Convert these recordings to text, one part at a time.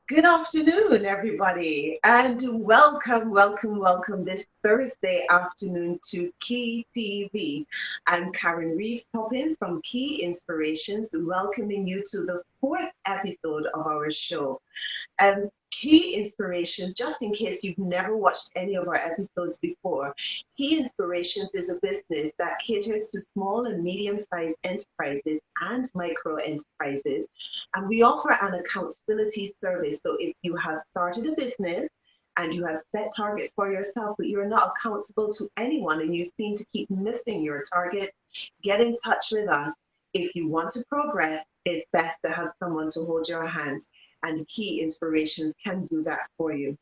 Good afternoon, everybody, and welcome this Thursday afternoon to Tee Vee. I'm Karen Reeves Toppin from Key Inspirations, welcoming you to the fourth episode of our show. Key Inspirations, just in case you've never watched any of our episodes before, Key Inspirations is a business that caters to small and medium-sized enterprises and micro enterprises. And we offer an accountability service. So if you have started a business and you have set targets for yourself, but you're not accountable to anyone and you seem to keep missing your targets, get in touch with us. If you want to progress, it's best to have someone to hold your hand, and Key Inspirations can do that for you.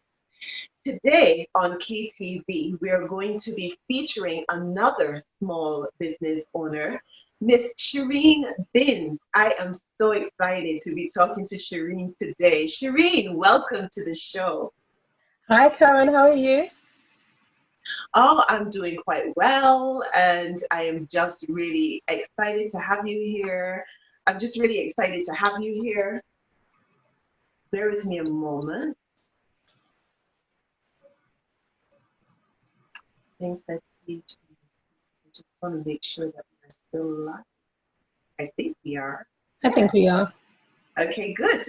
Today on Key TV, we are going to be featuring another small business owner, Miss Shareen Binns. I am so excited to be talking to Shareen today. Shareen, welcome to the show. Hi, Karen. How are you? Oh, I'm doing quite well, and I am just really excited to have you here. I'm just really excited to have you here. Bear with me a moment. Things that I just want to make sure that we're still live. I think we are. I think we are. Okay, good.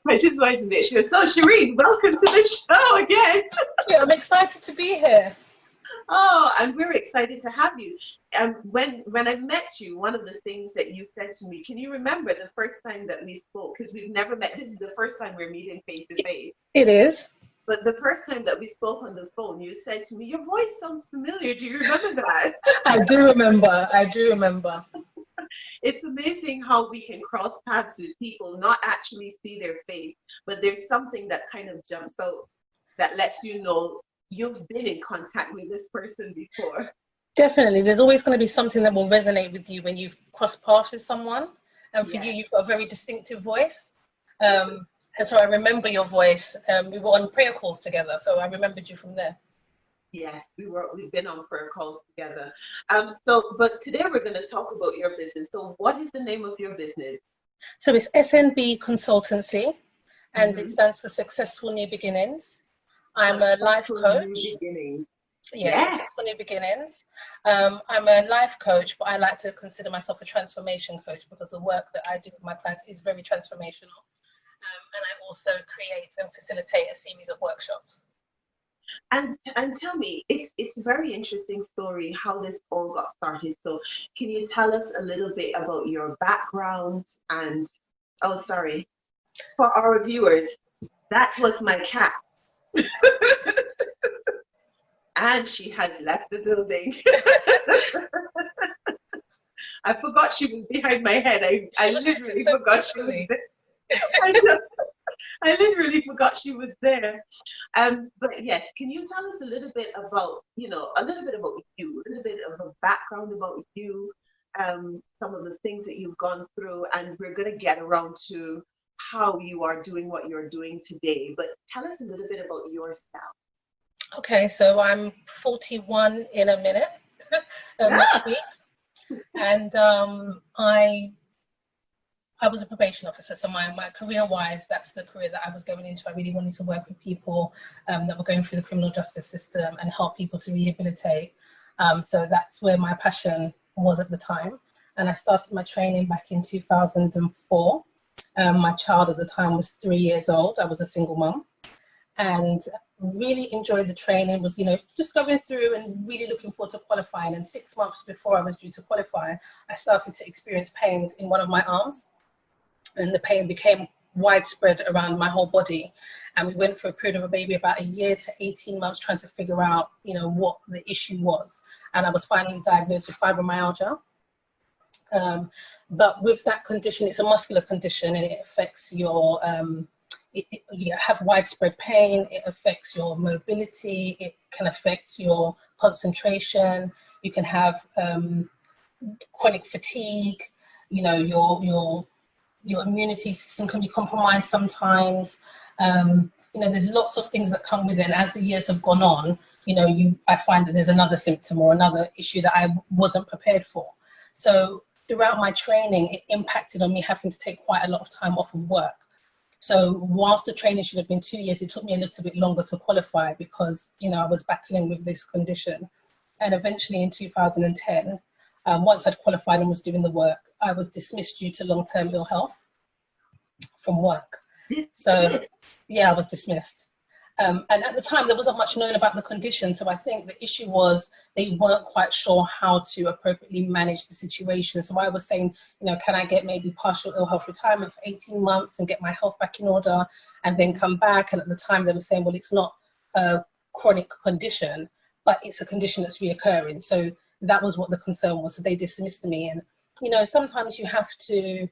I just wanted to make sure. So, Shareen, welcome to the show again. Yeah, I'm excited to be here. Oh, and we're excited to have you. When I met you, one of the things that you said to me, can you remember the first time that we spoke? Because we've never met. This is the first time we're meeting face to face. It is. But the first time that we spoke on the phone, you said to me, your voice sounds familiar. Do you remember that? I do remember. I do remember. It's amazing how we can cross paths with people, not actually see their face, but there's something that kind of jumps out that lets you know you've been in contact with this person before. Definitely. There's always going to be something that will resonate with you when you've crossed paths with someone. And for you, you've got a very distinctive voice. And so I remember your voice. We were on prayer calls together, so I remembered you from there. Yes, we've been on prayer calls together. But today we're going to talk about your business. So what is the name of your business? So it's SNB Consultancy, and it stands for Successful New Beginnings. I'm a life coach. Yes, Successful New Beginnings. I'm a life coach, but I like to consider myself a transformation coach because the work that I do with my clients is very transformational. And I also create and facilitate a series of workshops. And tell me, it's a very interesting story how this all got started. So can you tell us a little bit about your background? And oh, sorry, for our viewers, that was my cat. And she has left the building. I forgot she was behind my head. I literally forgot she was there. I literally forgot she was there. But yes, can you tell us a little bit about, you, a little bit of a background about you, some of the things that you've gone through, and we're going to get around to how you are doing what you're doing today. But tell us a little bit about yourself. Okay, so I'm 41 in a minute next week, and I was a probation officer, so my career-wise, that's the career that I was going into. I really wanted to work with people that were going through the criminal justice system and help people to rehabilitate. So that's where my passion was at the time. And I started my training back in 2004. My child at the time was 3 years old. I was a single mom. And really enjoyed the training, was, just going through and really looking forward to qualifying. And 6 months before I was due to qualify, I started to experience pains in one of my arms. And the pain became widespread around my whole body. And we went for a period of maybe about a year to 18 months trying to figure out, what the issue was. And I was finally diagnosed with fibromyalgia. But with that condition, it's a muscular condition, and it affects your, you have widespread pain. It affects your mobility. It can affect your concentration. You can have chronic fatigue. Your immunity system can be compromised sometimes. There's lots of things that come with it. And as the years have gone on, I find that there's another symptom or another issue that I wasn't prepared for. So throughout my training, it impacted on me having to take quite a lot of time off of work. So whilst the training should have been 2 years, it took me a little bit longer to qualify because, you know, I was battling with this condition. And eventually in 2010, once I'd qualified and was doing the work, I was dismissed due to long-term ill health from work. So yeah, I was dismissed. And at the time, there wasn't much known about the condition. So I think the issue was they weren't quite sure how to appropriately manage the situation. So I was saying, you know, can I get maybe partial ill health retirement for 18 months and get my health back in order and then come back? And at the time they were saying, well, it's not a chronic condition, but it's a condition that's reoccurring. So that was what the concern was. So they dismissed me. And, you know, sometimes you have to,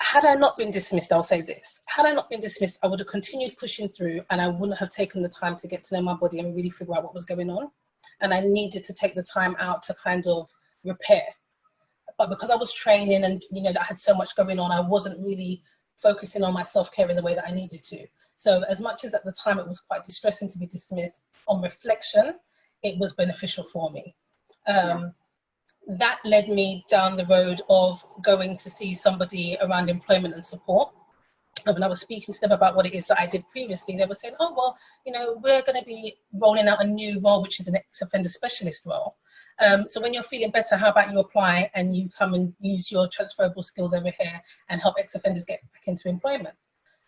had I not been dismissed, I'll say this, had I not been dismissed, I would have continued pushing through and I wouldn't have taken the time to get to know my body and really figure out what was going on. And I needed to take the time out to kind of repair. But because I was training and, you know, that I had so much going on, I wasn't really focusing on my self-care in the way that I needed to. So as much as at the time it was quite distressing to be dismissed, on reflection, it was beneficial for me. That led me down the road of going to see somebody around employment and support. And when I was speaking to them about what it is that I did previously, they were saying, oh, well, you know, we're going to be rolling out a new role, which is an ex-offender specialist role. So when you're feeling better, how about you apply and you come and use your transferable skills over here and help ex-offenders get back into employment?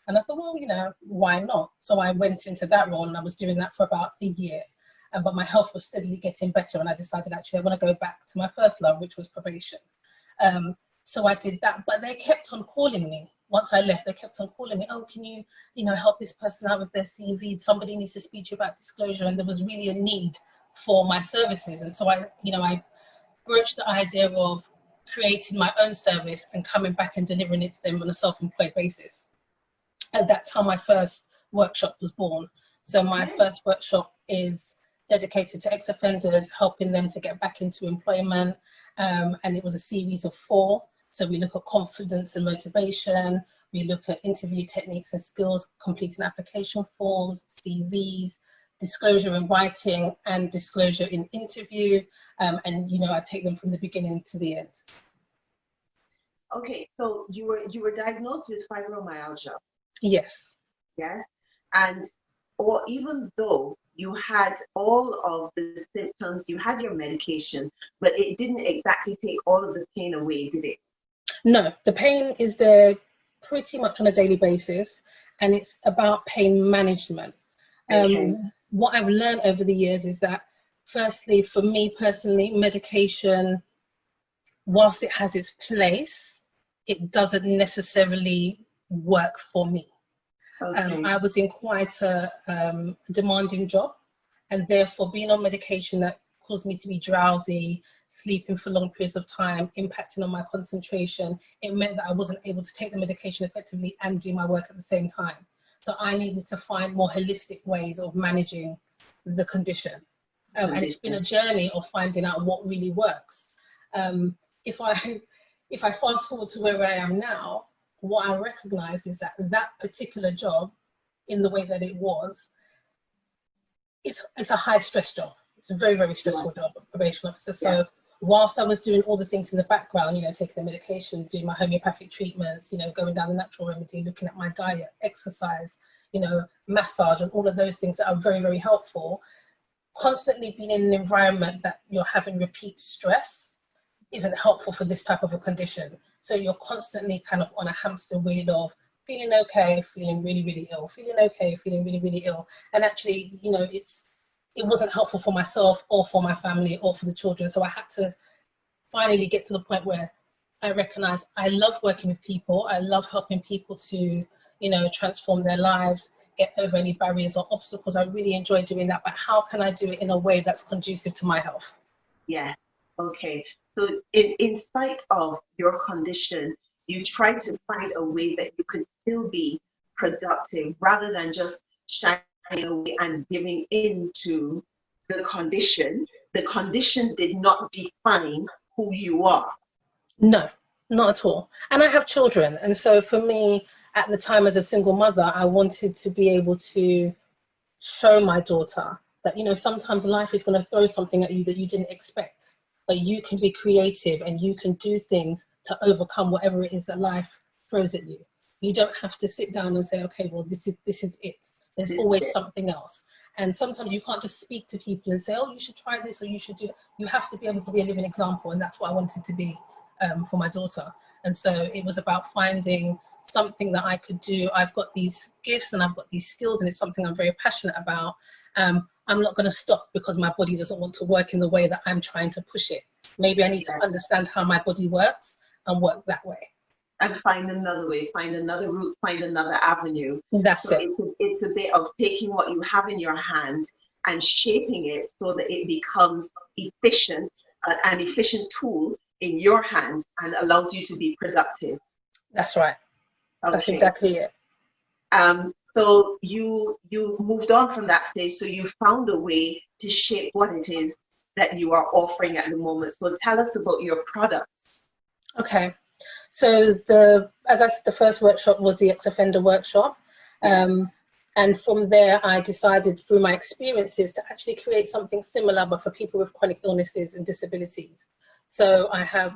And I thought, well, you know, why not? So I went into that role and I was doing that for about a year. But my health was steadily getting better and I decided actually I want to go back to my first love, which was probation. So I did that, but they kept on calling me. Once I left, they kept on calling me, oh, can you, you know, help this person out with their CV? Somebody needs to speak to you about disclosure. And there was really a need for my services. And so I broached the idea of creating my own service and coming back and delivering it to them on a self-employed basis. And that's how my first workshop was born. So my first workshop is dedicated to ex-offenders, helping them to get back into employment. And it was a series of 4. So we look at confidence and motivation. We look at interview techniques and skills, completing application forms, CVs, disclosure in writing and disclosure in interview. And, you know, I take them from the beginning to the end. Okay, so you were diagnosed with fibromyalgia. Yes. Yes. And or even though you had all of the symptoms, you had your medication, but it didn't exactly take all of the pain away, did it? No, the pain is there pretty much on a daily basis, and it's about pain management. Okay. What I've learned over the years is that, firstly, for me personally, medication, whilst it has its place, it doesn't necessarily work for me. Okay. I was in quite a demanding job, and therefore being on medication that caused me to be drowsy, sleeping for long periods of time, impacting on my concentration, it meant that I wasn't able to take the medication effectively and do my work at the same time. So I needed to find more holistic ways of managing the condition. And it's been a journey of finding out what really works. If I fast forward to where I am now, what I recognized is that that particular job, in the way that it was, it's a high stress job. It's a very, very stressful job, probation officer. So whilst I was doing all the things in the background, you know, taking the medication, doing my homeopathic treatments, you know, going down the natural remedy, looking at my diet, exercise, you know, massage and all of those things that are very, very helpful, constantly being in an environment that you're having repeat stress isn't helpful for this type of a condition. So you're constantly kind of on a hamster wheel of feeling okay, feeling really, really ill, feeling okay, feeling really, really ill. And actually, you know, it wasn't helpful for myself or for my family or for the children. So I had to finally get to the point where I recognized I love working with people. I love helping people to, you know, transform their lives, get over any barriers or obstacles. I really enjoy doing that, but how can I do it in a way that's conducive to my health? Yes. Okay. So in spite of your condition, you try to find a way that you could still be productive rather than just shying away and giving in to the condition. The condition did not define who you are. No, not at all. And I have children. And so for me, at the time as a single mother, I wanted to be able to show my daughter that, you know, sometimes life is going to throw something at you that you didn't expect. But you can be creative and you can do things to overcome whatever it is that life throws at you. You don't have to sit down and say, okay, well, this is it. There's always something else. And sometimes you can't just speak to people and say, oh, you should try this or you should do that. You have to be able to be a living example. And that's what I wanted to be for my daughter. And so it was about finding something that I could do. I've got these gifts and I've got these skills, and it's something I'm very passionate about. I'm not going to stop because my body doesn't want to work in the way that I'm trying to push it. Maybe I need to understand how my body works and work that way. And find another way, find another route, find another avenue. That's so it. It's a bit of taking what you have in your hand and shaping it so that it becomes efficient, an efficient tool in your hands, and allows you to be productive. That's right. Okay. That's exactly it. So you moved on from that stage, so you found a way to shape what it is that you are offering at the moment. So tell us about your products. Okay. So as I said, the first workshop was the ex-offender workshop. And from there, I decided through my experiences to actually create something similar, but for people with chronic illnesses and disabilities. So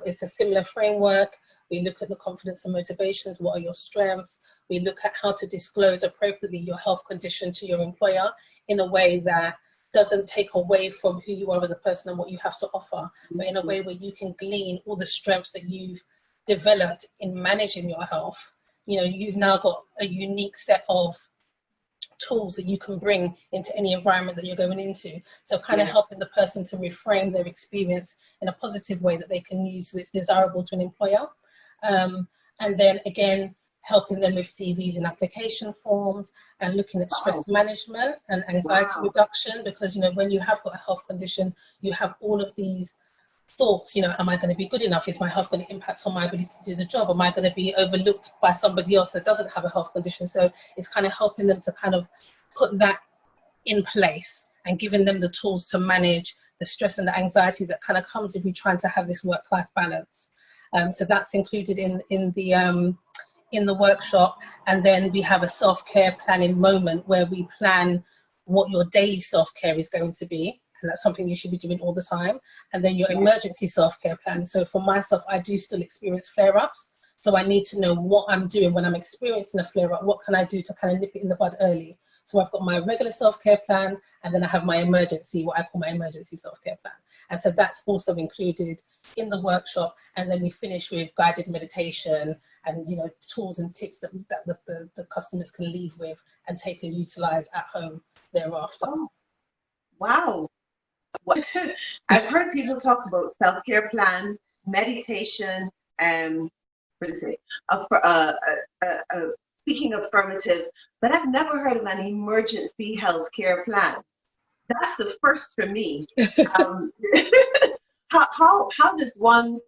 it's a similar framework. We look at the confidence and motivations. What are your strengths? We look at how to disclose appropriately your health condition to your employer in a way that doesn't take away from who you are as a person and what you have to offer, but in a way where you can glean all the strengths that you've developed in managing your health. You know, you've now got a unique set of tools that you can bring into any environment that you're going into. So kind of helping the person to reframe their experience in a positive way that they can use that's desirable to an employer. And then again, helping them with CVs and application forms, and looking at stress management and anxiety reduction, because, you know, when you have got a health condition, you have all of these thoughts, you know, am I going to be good enough? Is my health going to impact on my ability to do the job? Am I going to be overlooked by somebody else that doesn't have a health condition? So it's kind of helping them to kind of put that in place and giving them the tools to manage the stress and the anxiety that kind of comes if you're trying to have this work-life balance. So that's included in the workshop. And then we have a self-care planning moment where we plan what your daily self-care is going to be. And that's something you should be doing all the time. And then your emergency self-care plan. So for myself, I do still experience flare-ups. So I need to know what I'm doing when I'm experiencing a flare-up. What can I do to kind of nip it in the bud early? So I've got my regular self-care plan, and then I have my emergency, what I call my emergency self-care plan. And so that's also included in the workshop. And then we finish with guided meditation and, you know, tools and tips that the customers can leave with and take and utilize at home thereafter. Oh, wow. I've heard people talk about self-care plan, meditation, speaking of affirmatives, but I've never heard of an emergency healthcare plan. That's the first for me. How does one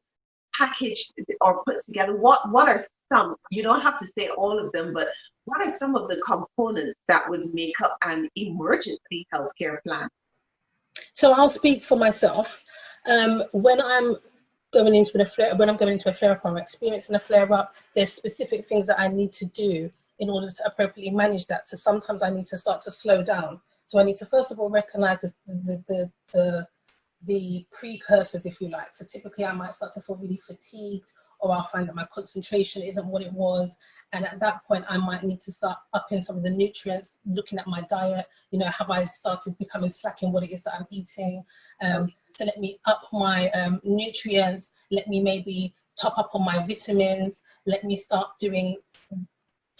package or put together? What are some? You don't have to say all of them, but what are some of the components that would make up an emergency healthcare plan? So I'll speak for myself. When I'm going into a flare-up, I'm experiencing a flare-up, there's specific things that I need to do in order to appropriately manage that. So sometimes I need to start to slow down. So I need to first of all recognize the precursors, if you like. So typically I might start to feel really fatigued, or I'll find that my concentration isn't what it was. And at that point, I might need to start upping some of the nutrients, looking at my diet. You know, have I started becoming slack in what it is that I'm eating? So let me up my nutrients. Let me maybe top up on my vitamins. Let me start doing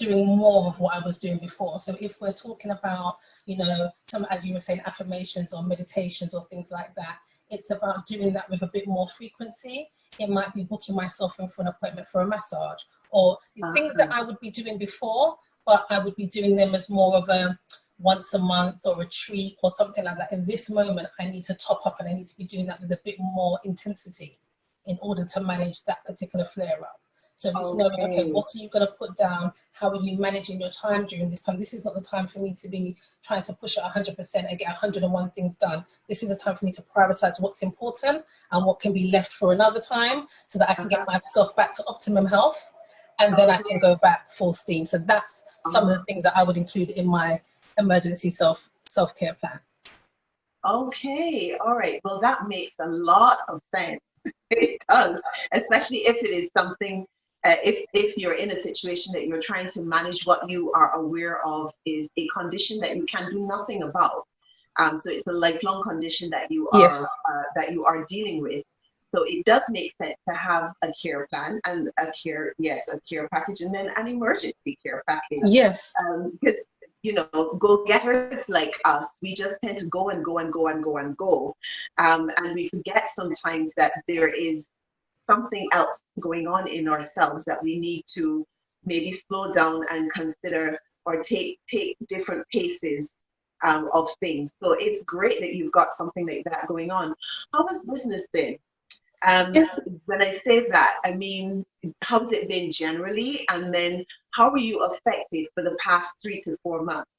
more of what I was doing before. So if we're talking about, you know, some, as you were saying, affirmations or meditations or things like that, it's about doing that with a bit more frequency. It might be booking myself in for an appointment for a massage, or things that I would be doing before, but I would be doing them as more of a once a month or a treat or something like that. In this moment, I need to top up, and I need to be doing that with a bit more intensity in order to manage that particular flare-up. So it's knowing, okay, what are you going to put down? How are you managing your time during this time? This is not the time for me to be trying to push it 100% and get 101 things done. This is a time for me to prioritize what's important and what can be left for another time, so that I can get myself back to optimum health, and then I can go back full steam. So that's some of the things that I would include in my emergency self-care plan. Okay, all right. Well, that makes a lot of sense. It does, especially if it is something if you're in a situation that you're trying to manage, what you are aware of is a condition that you can do nothing about. So it's a lifelong condition Yes. that you are dealing with. So it does make sense to have a care plan and a care package, and then an emergency care package. Yes. Because go-getters like us, we just tend to go and go and go and go and go, and we forget sometimes that there is something else going on in ourselves that we need to maybe slow down and consider, or take different paces of things. So it's great that you've got something like that going on. How has business been? When I say that, I mean, how's it been generally? And then how were you affected for the past 3 to 4 months?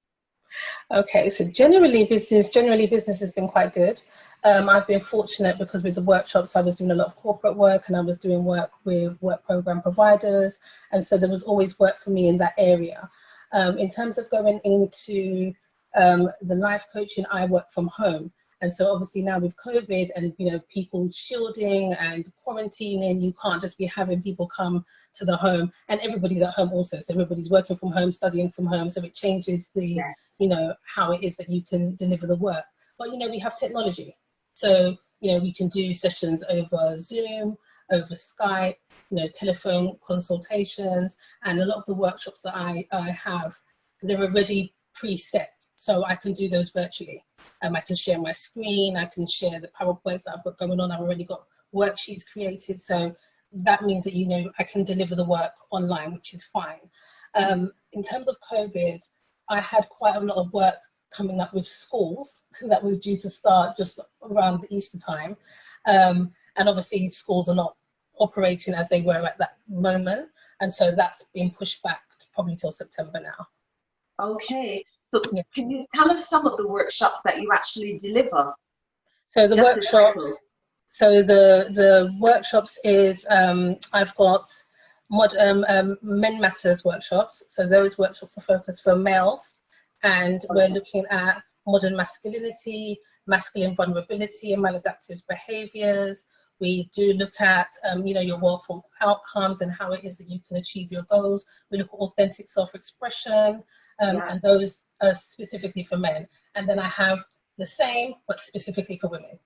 Okay, so generally business has been quite good. I've been fortunate because with the workshops, I was doing a lot of corporate work, and I was doing work with work program providers. And so there was always work for me in that area. In terms of going into the life coaching, I work from home. And so obviously now with COVID and, people shielding and quarantining, you can't just be having people come to the home, and everybody's at home also. So everybody's working from home, studying from home. So it changes the, how it is that you can deliver the work. But, we have technology. So, we can do sessions over Zoom, over Skype, telephone consultations, and a lot of the workshops that I have, they're already preset. So I can do those virtually. I can share my screen, I can share the PowerPoints that I've got going on. I've already got worksheets created. So that means that, I can deliver the work online, which is fine. In terms of COVID, I had quite a lot of work coming up with schools that was due to start just around the Easter time. And obviously schools are not operating as they were at that moment. And so that's been pushed back probably till September now. Okay. So can you tell us some of the workshops that you actually deliver? So the workshops, the workshops is, I've got Men Matters workshops. So those workshops are focused for males, and we're looking at modern masculinity, masculine vulnerability and maladaptive behaviors. We do look at, your well-formed outcomes and how it is that you can achieve your goals. We look at authentic self-expression, and those are specifically for men. And then I have the same, but specifically for women.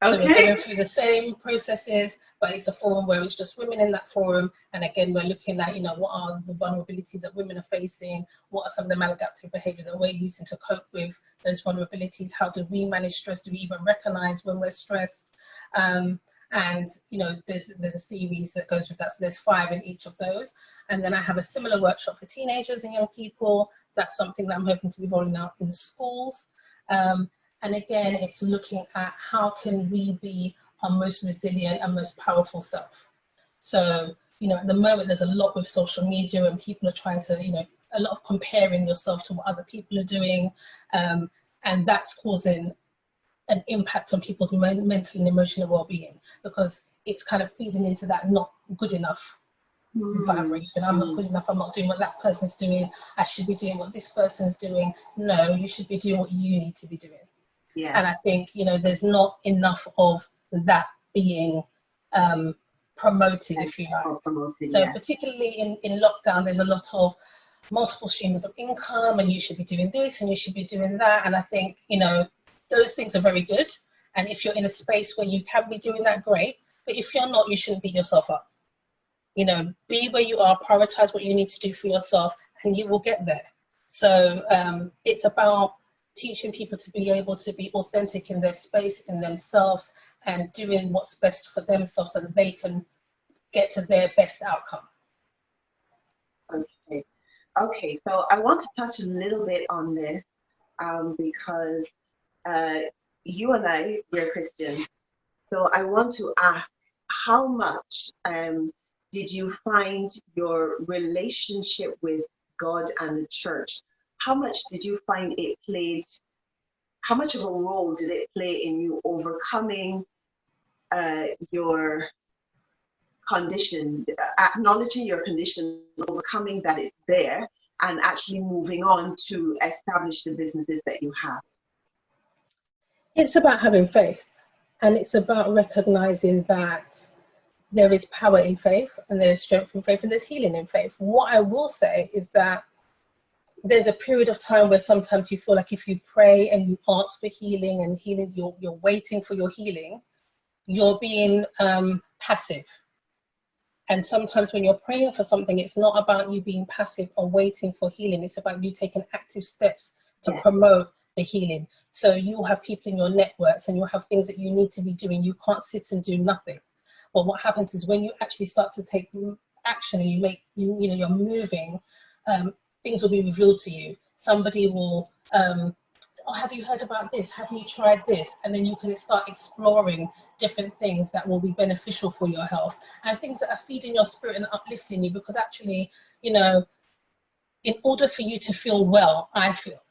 So we're going through the same processes, but it's a forum where it's just women in that forum. And again, we're looking at, what are the vulnerabilities that women are facing? What are some of the maladaptive behaviors that we're using to cope with those vulnerabilities? How do we manage stress? Do we even recognize when we're stressed? And, there's a series that goes with that. So there's 5 in each of those. And then I have a similar workshop for teenagers and young people. That's something that I'm hoping to be rolling out in schools. And again, it's looking at how can we be our most resilient and most powerful self. So, at the moment, there's a lot with social media, and people are trying to, a lot of comparing yourself to what other people are doing. And that's causing an impact on people's mental and emotional well-being, because it's kind of feeding into that not good enough vibration. I'm not good enough, I'm not doing what that person's doing, I should be doing what this person's doing. No, you should be doing what you need to be doing. And I think, there's not enough of that being promoted, if you like. So particularly in lockdown, there's a lot of multiple streams of income, and you should be doing this and you should be doing that. And I think, those things are very good. And if you're in a space where you can be doing that, great. But if you're not, you shouldn't beat yourself up. Be where you are, prioritize what you need to do for yourself, and you will get there. So it's about teaching people to be able to be authentic in their space, in themselves, and doing what's best for themselves so that they can get to their best outcome. Okay, so I want to touch a little bit on this because you and we're Christians. So I want to ask, how much did you find your relationship with God and the church, how much did you find it played, how much of a role did it play in you overcoming your condition, acknowledging your condition, overcoming that it's there, and actually moving on to establish the businesses that you have? It's about having faith, and it's about recognizing that there is power in faith, and there is strength in faith, and there's healing in faith. What I will say is that there's a period of time where sometimes you feel like if you pray and you ask for healing and healing, you're waiting for your healing, you're being passive. And sometimes when you're praying for something, it's not about you being passive or waiting for healing. It's about you taking active steps to promote the healing. So you'll have people in your networks and you'll have things that you need to be doing. You can't sit and do nothing. But what happens is when you actually start to take action and you're moving, things will be revealed to you. Somebody will, oh, have you heard about this? Have you tried this? And then you can start exploring different things that will be beneficial for your health and things that are feeding your spirit and uplifting you, because actually, you know, in order for you to feel well, I feel,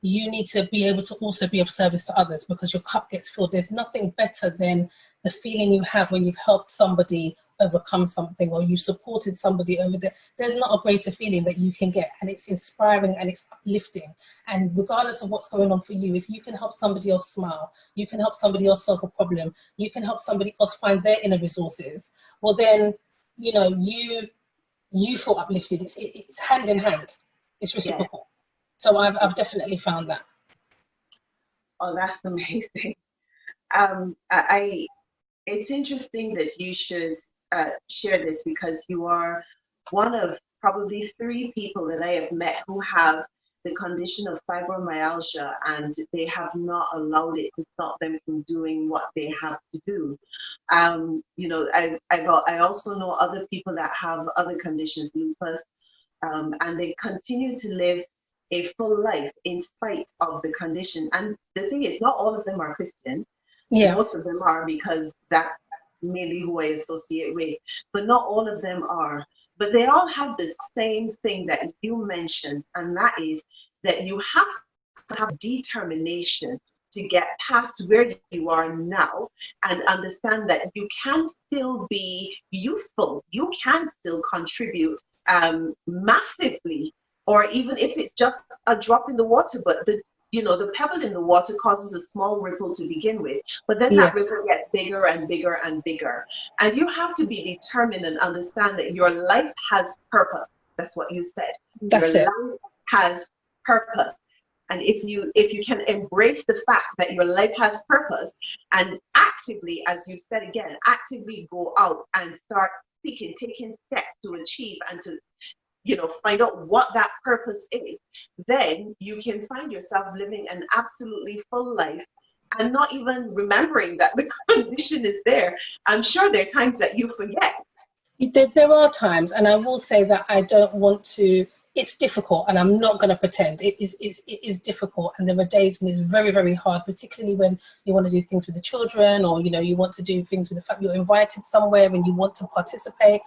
you need to be able to also be of service to others, because your cup gets filled. There's nothing better than the feeling you have when you've helped somebody overcome something, or you supported somebody over there. There's not a greater feeling that you can get, and it's inspiring and it's uplifting. And regardless of what's going on for you, if you can help somebody else smile, you can help somebody else solve a problem, you can help somebody else find their inner resources, well then, you know, you feel uplifted. It's hand in hand. It's reciprocal. So I've definitely found that. Oh, that's amazing. It's interesting that you should share this, because you are one of probably 3 people that I have met who have the condition of fibromyalgia, and they have not allowed it to stop them from doing what they have to do. You know, I also know other people that have other conditions, lupus, and they continue to live a full life in spite of the condition. And the thing is, not all of them are Christian. Most of them are, because that's mainly who I associate with, but not all of them are. But they all have the same thing that you mentioned, and that is that you have to have determination to get past where you are now and understand that you can still be useful. You can still contribute massively, or even if it's just a drop in the water, but the pebble in the water causes a small ripple to begin with, but then that ripple gets bigger and bigger and bigger. And you have to be determined and understand that your life has purpose. That's what you said. Your life has purpose. And if you can embrace the fact that your life has purpose and actively, as you said again, actively go out and start seeking, taking steps to achieve and to, you know, find out what that purpose is, then you can find yourself living an absolutely full life and not even remembering that the condition is there. I'm sure there are times that you forget. There are times, and I will say that I don't want to, it's difficult, and I'm not going to pretend. It is difficult, and there are days when it's very, very hard, particularly when you want to do things with the children, or, you know, you want to do things with the fact you're invited somewhere and you want to participate.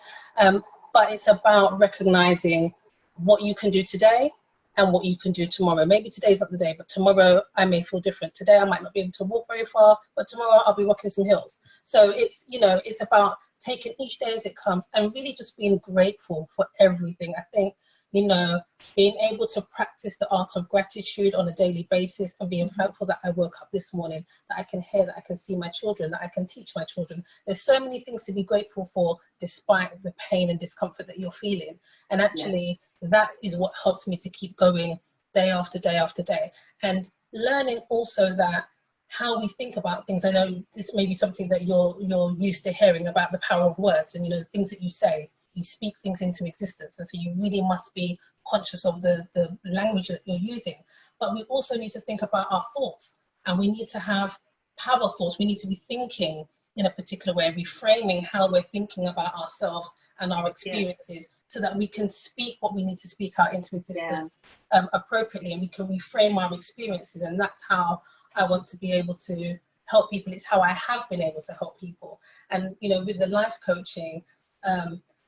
But it's about recognizing what you can do today and what you can do tomorrow. Maybe today's not the day, but tomorrow I may feel different. Today I might not be able to walk very far, but tomorrow I'll be walking some hills. So it's, you know, it's about taking each day as it comes and really just being grateful for everything. I think, you know, being able to practice the art of gratitude on a daily basis and being thankful that I woke up this morning, that I can hear, that I can see my children, that I can teach my children. There's so many things to be grateful for despite the pain and discomfort that you're feeling. And actually, that is what helps me to keep going day after day after day. And learning also that how we think about things. I know this may be something that you're used to hearing about, the power of words and, you know, the things that you say. You speak things into existence, and so you really must be conscious of the language that you're using. But we also need to think about our thoughts, and we need to have power thoughts. We need to be thinking in a particular way, reframing how we're thinking about ourselves and our experiences, so that we can speak what we need to speak out into existence appropriately, and we can reframe our experiences. And that's how I want to be able to help people. It's how I have been able to help people. And, you know, with the life coaching,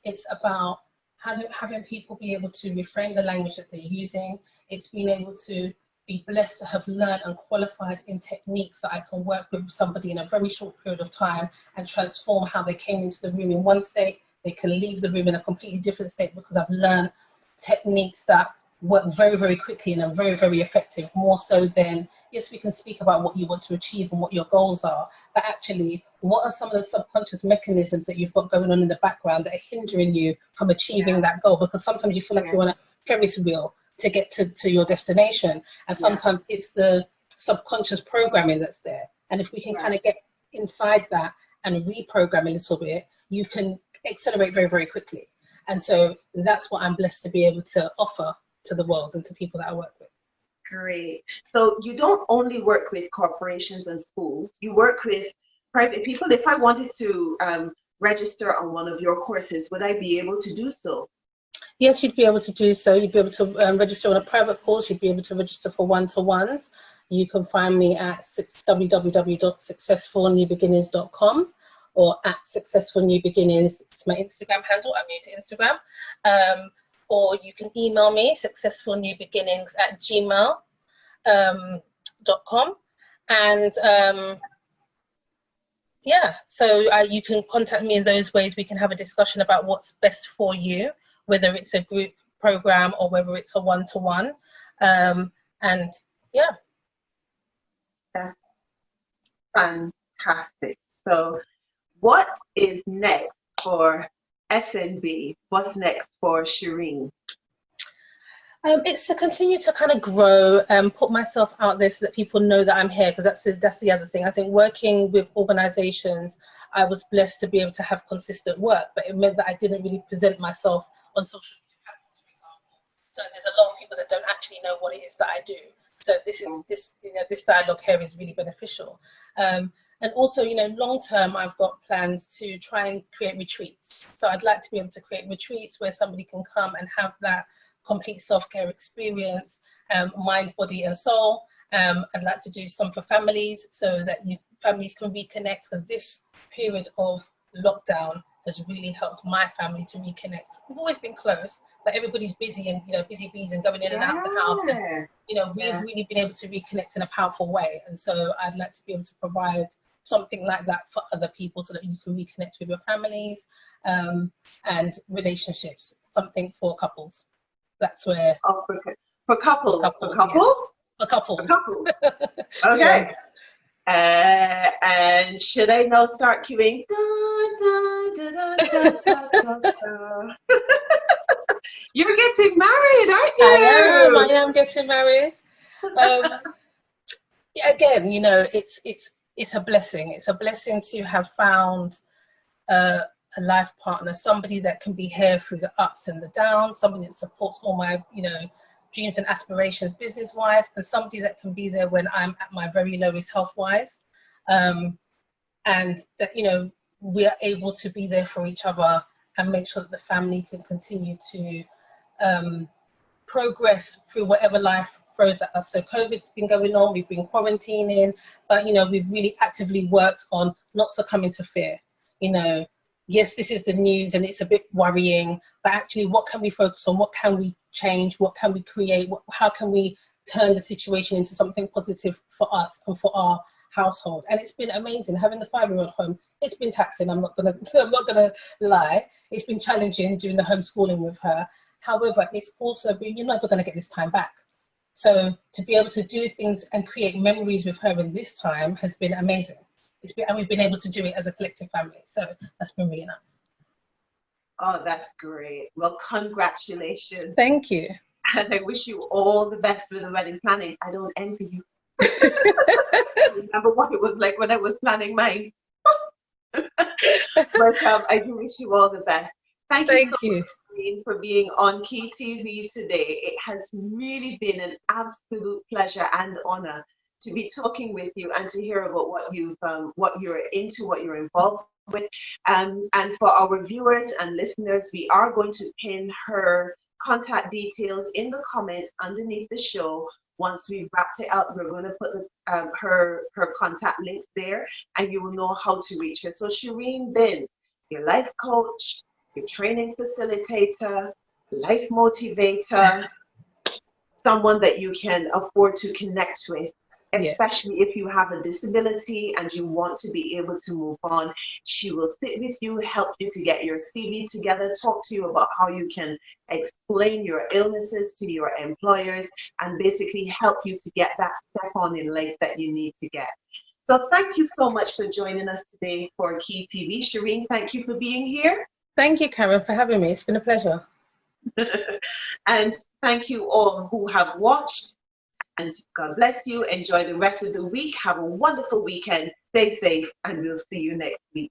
it's about having people be able to reframe the language that they're using. It's being able to be blessed to have learned and qualified in techniques that I can work with somebody in a very short period of time and transform how they came into the room in one state. They can leave the room in a completely different state because I've learned techniques that work very, very quickly and are very, very effective, more so than, yes, we can speak about what you want to achieve and what your goals are, but actually, what are some of the subconscious mechanisms that you've got going on in the background that are hindering you from achieving that goal? Because sometimes you feel like you're on a Ferris wheel to get to your destination, and sometimes it's the subconscious programming that's there. And if we can kind of get inside that and reprogram a little bit, you can accelerate very, very quickly. And so that's what I'm blessed to be able to offer to the world and to people that I work with. Great. So you don't only work with corporations and schools, you work with private people. If I wanted to register on one of your courses, would I be able to do so? Yes, you'd be able to do so. You'd be able to register on a private course. You'd be able to register for one-to-ones. You can find me at www.successfulnewbeginnings.com or at Successful New Beginnings. It's my Instagram handle. I'm new to Instagram. Or you can email me, successfulnewbeginnings@gmail.com. And so you can contact me in those ways. We can have a discussion about what's best for you, whether it's a group program or whether it's a one-to-one. That's fantastic. So what is next for SNB? What's next for Shareen? It's to continue to kind of grow and put myself out there so that people know that I'm here, because that's the other thing. I think working with organizations, I was blessed to be able to have consistent work, but it meant that I didn't really present myself on social media platforms, for example. So there's a lot of people that don't actually know what it is that I do. So this dialogue here is really beneficial. And also, long term, I've got plans to try and create retreats. So I'd like to be able to create retreats where somebody can come and have that complete self-care experience, mind, body, and soul. I'd like to do some for families so that families can reconnect, because this period of lockdown has really helped my family to reconnect. We've always been close, but everybody's busy and busy bees and going in and out of the house, and we've really been able to reconnect in a powerful way. And so I'd like to be able to provide something like that for other people so that you can reconnect with your families and relationships, something for couples. That's where for couples. Yes. For couples. Okay. Yes. And should I now start queuing? You're getting married, aren't you? I am getting married. Again, it's a blessing. It's a blessing to have found a life partner, somebody that can be here through the ups and the downs, somebody that supports all my, dreams and aspirations business-wise, and somebody that can be there when I'm at my very lowest health-wise. And that, we are able to be there for each other and make sure that the family can continue to progress through whatever life throws at us. So COVID's been going on, we've been quarantining, but, we've really actively worked on not succumbing to fear. Yes, this is the news and it's a bit worrying, but actually what can we focus on? What can we change? What can we create? How can we turn the situation into something positive for us and for our household? And it's been amazing having the 5-year-old home. It's been taxing. I'm not gonna lie. It's been challenging doing the homeschooling with her. However, it's also been, you're never gonna get this time back. So to be able to do things and create memories with her in this time has been amazing. And we've been able to do it as a collective family. So that's been really nice. Oh, that's great. Well, congratulations. Thank you. And I wish you all the best with the wedding planning. I don't envy you. Remember what it was like when I was planning mine. But I do wish you all the best. Thank you so much, Shareen, for being on Key TV today. It has really been an absolute pleasure and honor to be talking with you and to hear about what you're into, what you're involved with. And for our viewers and listeners, we are going to pin her contact details in the comments underneath the show. Once we've wrapped it up, we're going to put her contact links there, and you will know how to reach her. So Shareen Binns, your life coach, your training facilitator, life motivator, someone that you can afford to connect with Yes. especially if you have a disability and you want to be able to move on. She will sit with you, help you to get your CV together, talk to you about how you can explain your illnesses to your employers, and basically help you to get that step on in life that you need to get. So thank you so much for joining us today for Key TV. Shareen, thank you for being here. Thank you, Karen, for having me. It's been a pleasure. And thank you all who have watched. And God bless you. Enjoy the rest of the week. Have a wonderful weekend. Stay safe, and we'll see you next week.